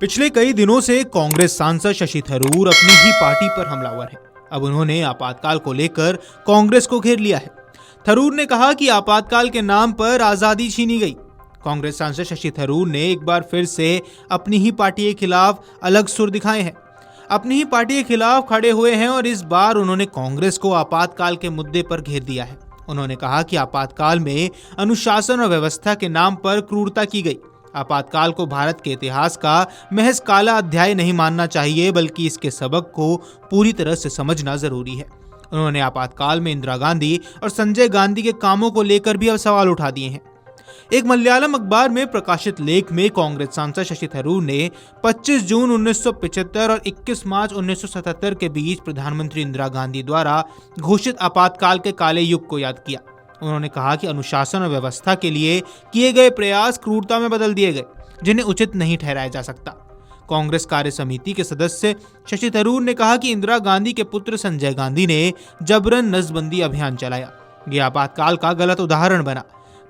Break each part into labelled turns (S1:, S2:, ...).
S1: पिछले कई दिनों से कांग्रेस सांसद शशि थरूर अपनी ही पार्टी पर हमलावर हैं। अब उन्होंने आपातकाल को लेकर कांग्रेस को घेर लिया है। थरूर ने कहा कि आपातकाल के नाम पर आजादी छीनी गई। कांग्रेस सांसद शशि थरूर ने एक बार फिर से अपनी ही पार्टी के खिलाफ अलग सुर दिखाए हैं। अपनी ही पार्टी के खिलाफ खड़े हुए हैं और इस बार उन्होंने कांग्रेस को आपातकाल के मुद्दे पर घेर दिया है। उन्होंने कहा कि आपातकाल में अनुशासन और व्यवस्था के नाम पर क्रूरता की गई। आपातकाल को भारत के इतिहास का महज काला अध्याय नहीं मानना चाहिए, बल्कि इसके सबक को पूरी तरह से समझना जरूरी है। उन्होंने आपातकाल में इंदिरा गांधी और संजय गांधी के कामों को लेकर भी अब सवाल उठा दिए हैं। एक मलयालम अखबार में प्रकाशित लेख में कांग्रेस सांसद शशि थरूर ने 25 जून 1975 और 21 मार्च 1977 के बीच प्रधानमंत्री इंदिरा गांधी द्वारा घोषित आपातकाल के काले युग को याद किया। उन्होंने कहा कि अनुशासन और व्यवस्था के लिए किए गए प्रयास क्रूरता में बदल दिए गए, जिन्हें उचित नहीं ठहराया जा सकता। कांग्रेस कार्य समिति के सदस्य शशि थरूर ने कहा कि इंदिरा गांधी के पुत्र संजय गांधी ने जबरन नसबंदी अभियान चलाया। यह आपातकाल का गलत उदाहरण बना।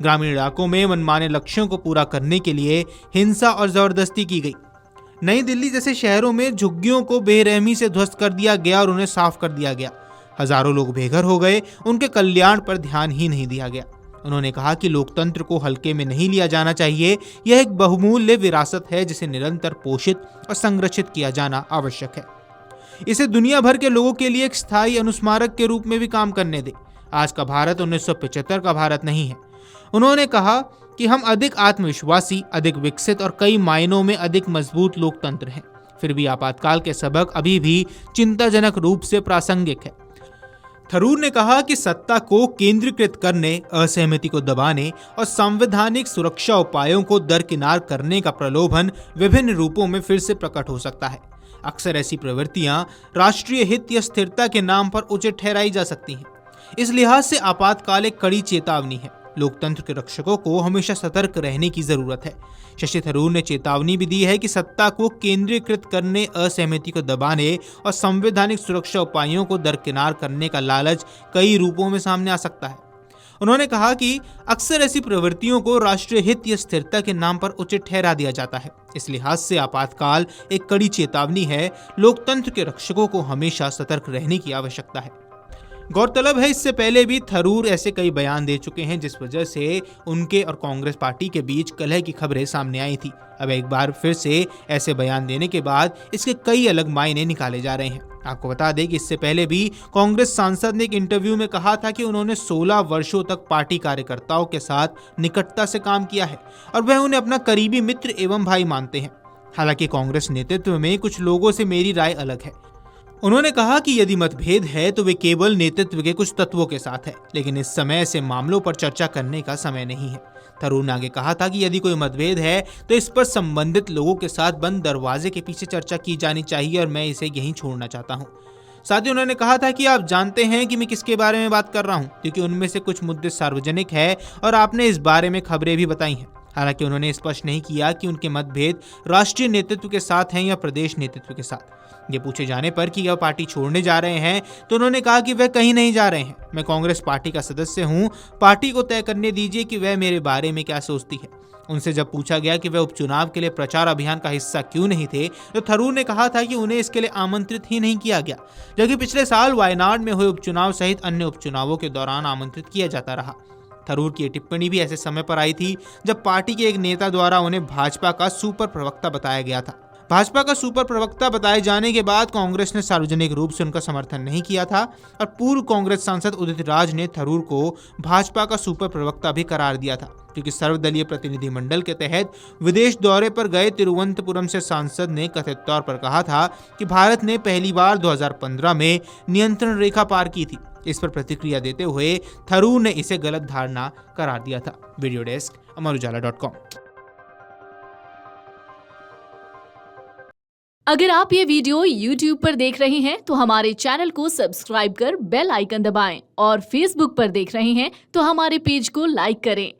S1: ग्रामीण इलाकों में मनमाने लक्ष्यों को पूरा करने के लिए हिंसा और जबरदस्ती की गई। नई दिल्ली जैसे शहरों में झुग्गियों को बेरहमी से ध्वस्त कर दिया गया और उन्हें साफ कर दिया गया। हजारों लोग बेघर हो गए, उनके कल्याण पर ध्यान ही नहीं दिया गया। उन्होंने कहा कि लोकतंत्र को हल्के में नहीं लिया जाना चाहिए। यह एक बहुमूल्य विरासत है जिसे निरंतर पोषित और संरक्षित किया जाना आवश्यक है। इसे दुनिया भर के लोगों के लिए एक स्थायी अनुस्मारक के रूप में भी काम करने दे। आज का भारत 1975 का भारत नहीं है। उन्होंने कहा कि हम अधिक आत्मविश्वासी, अधिक विकसित और कई मायनों में अधिक मजबूत लोकतंत्र हैं। फिर भी आपातकाल के सबक अभी भी चिंताजनक रूप से प्रासंगिक है। थरूर ने कहा कि सत्ता को केंद्रीकृत करने, असहमति को दबाने और संवैधानिक सुरक्षा उपायों को दरकिनार करने का प्रलोभन विभिन्न रूपों में फिर से प्रकट हो सकता है। अक्सर ऐसी प्रवृत्तियां राष्ट्रीय हित या स्थिरता के नाम पर उचित ठहराई जा सकती हैं। इस लिहाज से आपातकाल एक कड़ी चेतावनी है। लोकतंत्र के रक्षकों को हमेशा सतर्क रहने की जरूरत है। शशि थरूर ने चेतावनी भी दी है कि सत्ता को केंद्रीकृत करने, असहमति को दबाने और संवैधानिक सुरक्षा उपायों को दरकिनार करने का लालच कई रूपों में सामने आ सकता है। उन्होंने कहा कि अक्सर ऐसी प्रवृत्तियों को राष्ट्रीय हित या स्थिरता के नाम पर उचित ठहरा दिया जाता है। इस लिहाज से आपातकाल एक कड़ी चेतावनी है। लोकतंत्र के रक्षकों को हमेशा सतर्क रहने की आवश्यकता है। गौरतलब है, इससे पहले भी थरूर ऐसे कई बयान दे चुके हैं जिस वजह से उनके और कांग्रेस पार्टी के बीच कलह की खबरें सामने आई थी। अब एक बार फिर से ऐसे बयान देने के बाद इसके कई अलग मायने निकाले जा रहे हैं। आपको बता दें कि इससे पहले भी कांग्रेस सांसद ने एक इंटरव्यू में कहा था कि उन्होंने 16 वर्षों तक पार्टी कार्यकर्ताओं के साथ निकटता से काम किया है और वह उन्हें अपना करीबी मित्र एवं भाई मानते हैं। हालांकि कांग्रेस नेतृत्व में कुछ लोगों से मेरी राय अलग है। उन्होंने कहा कि यदि मतभेद है तो वे केवल नेतृत्व के कुछ तत्वों के साथ है, लेकिन इस समय ऐसे मामलों पर चर्चा करने का समय नहीं है। थरूर ने आगे कहा था कि यदि कोई मतभेद है तो इस पर संबंधित लोगों के साथ बंद दरवाजे के पीछे चर्चा की जानी चाहिए और मैं इसे यहीं छोड़ना चाहता हूं। साथ ही उन्होंने कहा था कि आप जानते हैं कि मैं किसके बारे में बात कर रहा हूं, क्योंकि उनमें से कुछ मुद्दे सार्वजनिक है और आपने इस बारे में खबरें भी बताई हैं। हालांकि उन्होंने स्पष्ट नहीं किया कि उनके मतभेद राष्ट्रीय नेतृत्व के साथ हैं या प्रदेश नेतृत्व के साथ। ये पूछे जाने पर कि वह पार्टी छोड़ने जा रहे हैं तो उन्होंने कहा कि वह कहीं नहीं जा रहे हैं। मैं कांग्रेस पार्टी का सदस्य हूं। पार्टी को तय करने दीजिए कि वह मेरे बारे में क्या सोचती है। उनसे जब पूछा गया कि वह उपचुनाव के लिए प्रचार अभियान का हिस्सा क्यों नहीं थे, तो थरूर ने कहा था कि उन्हें इसके लिए आमंत्रित ही नहीं किया गया, जबकि पिछले साल वायनाड में हुए उपचुनाव सहित अन्य उपचुनावों के दौरान आमंत्रित किया जाता रहा। थरूर की टिप्पणी भी ऐसे समय पर आई थी जब पार्टी के एक नेता द्वारा उन्हें भाजपा का सुपर प्रवक्ता बताया गया था। भाजपा का सुपर प्रवक्ता बताए जाने के बाद कांग्रेस ने सार्वजनिक रूप से उनका समर्थन नहीं किया था और पूर्व कांग्रेस सांसद उदित राज ने थरूर को भाजपा का सुपर प्रवक्ता भी करार दिया था, क्योंकि सर्वदलीय प्रतिनिधिमंडल के तहत विदेश दौरे पर गए तिरुवनंतपुरम से सांसद ने कथित तौर पर कहा था कि भारत ने पहली बार 2015 में नियंत्रण रेखा पार की थी। इस पर प्रतिक्रिया देते हुए थरूर ने इसे गलत धारणा करार दिया था। वीडियो डेस्क अमरउजाला.com।
S2: अगर आप ये वीडियो YouTube पर देख रहे हैं तो हमारे चैनल को सब्सक्राइब कर बेल आइकन दबाएं और Facebook पर देख रहे हैं तो हमारे पेज को लाइक करें।